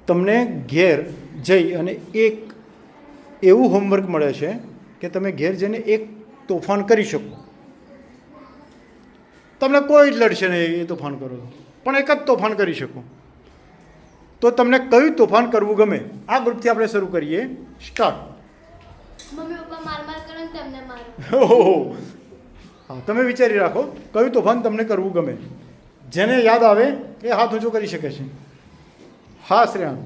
તમને ઘેર જઈ અને એક એવું હોમવર્ક મળે છે કે તમે ઘેર જઈને એક તોફાન કરી શકો. તમને કોઈ જ લડશે નહીં એ તોફાન કરો તો, પણ એક જ તોફાન કરી શકો. તો તમને કયું તોફાન કરવું ગમે? આ ગ્રુપથી આપણે શરૂ કરીએ. સ્ટાર્ટ. મમ્મી પપ્પા માર કરે ને તેમને મારો. ઓહો, હા, તમે વિચારી રાખો કયું તોફાન તમને કરવું ગમે. જેને યાદ આવે એ હાથ ઊંચો કરી શકે છે. હા શ્રેયા.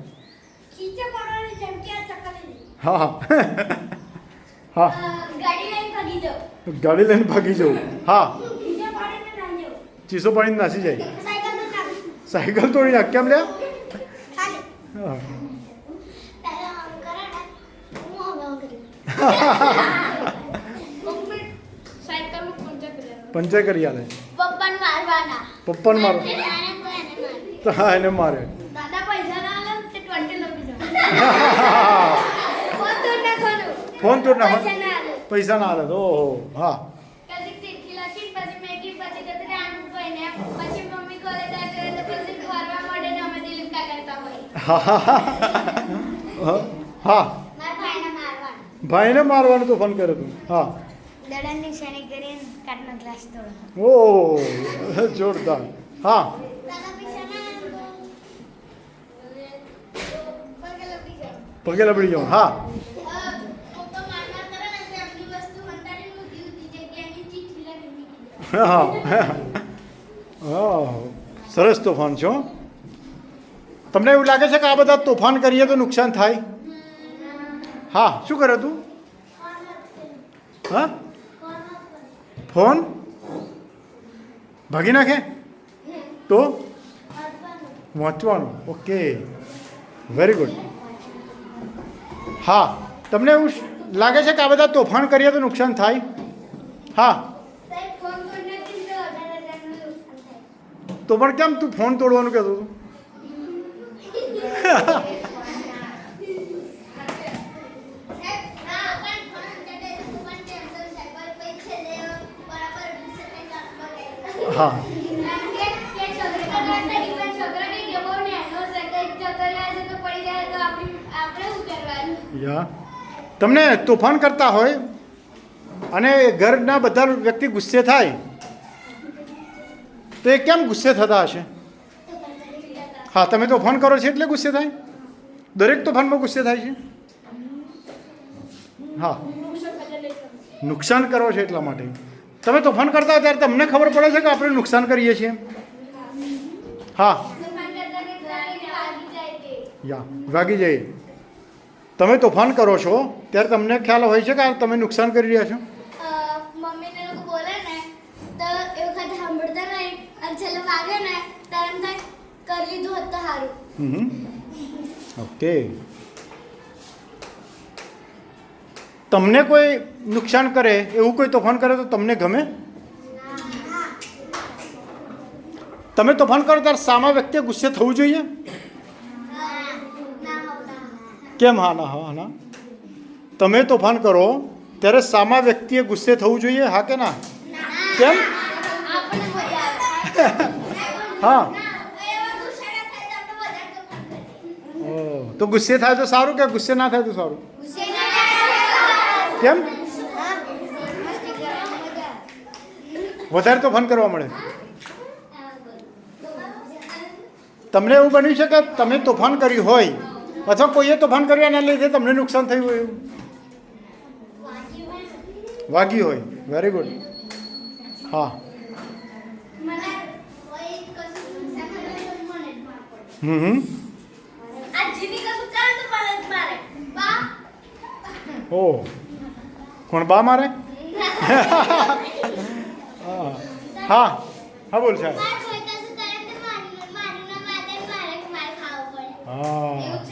ખીચે પડવાની જેમ કે આ ચકલી. હા હા હા, ગાડી લઈને ભાગી જાઓ. ગાડી લઈને ભાગી જવું. હા, ખીચે પાડીને નાહી જાઓ. ચીસો પાડીને નાસી જાય. સાયકલ તો ચાલુ. સાયકલ તોડી નાખ. કેમ લ્યા? ખાલી. હા. પહેલા આમ કરે ને હું હવે આમ કરી. મમ્મી સાયકલ નું પંચર કરી. પંચર કરી આલે. પપ્પાને મારવાના. પપ્પાને મારો. તો હા, એને મારે. દાદા પૈસા ના આલે તે 20 લખી જાઓ. ફોન તોડ નાખવાનું. ફોન તોડ નાખો. પૈસા ના આલે. પૈસા ના આલે તો ઓહો. હા કદી તીખી લખી પછી મેગી પછી જતરે આનું કોઈને પછી મમ્મી કોલેજ આવે તો પછી ખોરવા મળે ને અમે દિલકા કરતા હોય. હા હા, મારા ભાઈને મારવાનું. ભાઈને મારવાનું તો ફોન કરે તું. હા, દડાની નિશાની કરીને કાટનો ગ્લાસ તોડો. ઓ જોરદાર. હા, દાદા પૈસા ના આલે પગે લપી જાઓ. પગે લબડી જાઉં. હા પપ્પા મારવા કરે ને તે આપણી વસ્તુ હંતાડી નું દીધી જગ્યાની ચીઠી લખી દીધી. હા હા, સરસ તોફાન છો. તમને એવું લાગે છે કે આ બધા તોફાન કરીએ તો નુકસાન થાય? હા, શું કરે તું? હા, ફોન ભાગી નાખે તો વાંચવાનું. Okay, very good. હા, તમને એવું લાગે છે કે આ બધા તોફાન કરીએ તો નુકસાન થાય? હા, સાહેબ ફોન તોડ નાખી તો 18,000 નું નુકસાન થાય. તો પણ કેમ તું ફોન તોડવાનું કહેતો હતો? હા યા, તમને તોફાન કરતા હોય અને ઘરના બધા વ્યક્તિ ગુસ્સે થાય તો એ કેમ ગુસ્સે થતા હશે? હા, તમે તોફાન કરો છો એટલે ગુસ્સે થાય? દરેક તોફાનમાં ગુસ્સે થાય છે? હા, નુકસાન કરો છો એટલા માટે. તમે તોફાન કરતા હોય ત્યારે તમને ખબર પડે છે કે આપણે નુકસાન કરીએ છીએ? હા, યા, વાગી જાય. તમે તોફાન કરો છો ત્યારે તમને ખ્યાલ હોય છે કે તમે નુકસાન કરી રહ્યા છો? મમ્મીને લોકો બોલે ને તો એ વખતે સાંભળતા નહીં અને છેલ્લે વાગે ને ત્યારે એમ થાય કરી લીધું હોત તો સારું. ઓકે. તમને કોઈ નુકસાન કરે એવું કોઈ તોફાન કરે તો તમને ગમે? તમે તોફાન કરો ત્યારે સામા વ્યક્તિએ ગુસ્સે થવું જોઈએ? કેમ? હા ના, હા ના. તમે તોફાન કરો ત્યારે સામા વ્યક્તિએ ગુસ્સે થવું જોઈએ? હા કે ના? કેમ? આપણને મજા આવે. હા, એવા ગુસ્સે ના થાય તો આપણે વધારે તોફાન કરીએ. તો ગુસ્સે થાય તો સારું કે ગુસ્સે ના થાય તો સારું? ગુસ્સે ના થાય. કેમ? મસ્તી કરવાની મજા આવે. વધારે તોફાન કરવા મળે. તમને એવું બન્યું છે કે તમે તોફાન કર્યું હોય અથવા કોઈએ તોફાન કર્યું એના લીધે તમને નુકસાન થયું હોય? એવું વાગ્યું હોય. Very good. હા, મને કોઈ કશું નુકસાન કરે તો મને જ માર પડે. આ જીની કશું કરે તો મને જ મારે. બા ઓહ, કોણ બા મારે? હા હા, બોલ સાહેબ. માર કોઈ કશું કરે તો મારીને મારે મારે ખાવો પડે. હા, એવું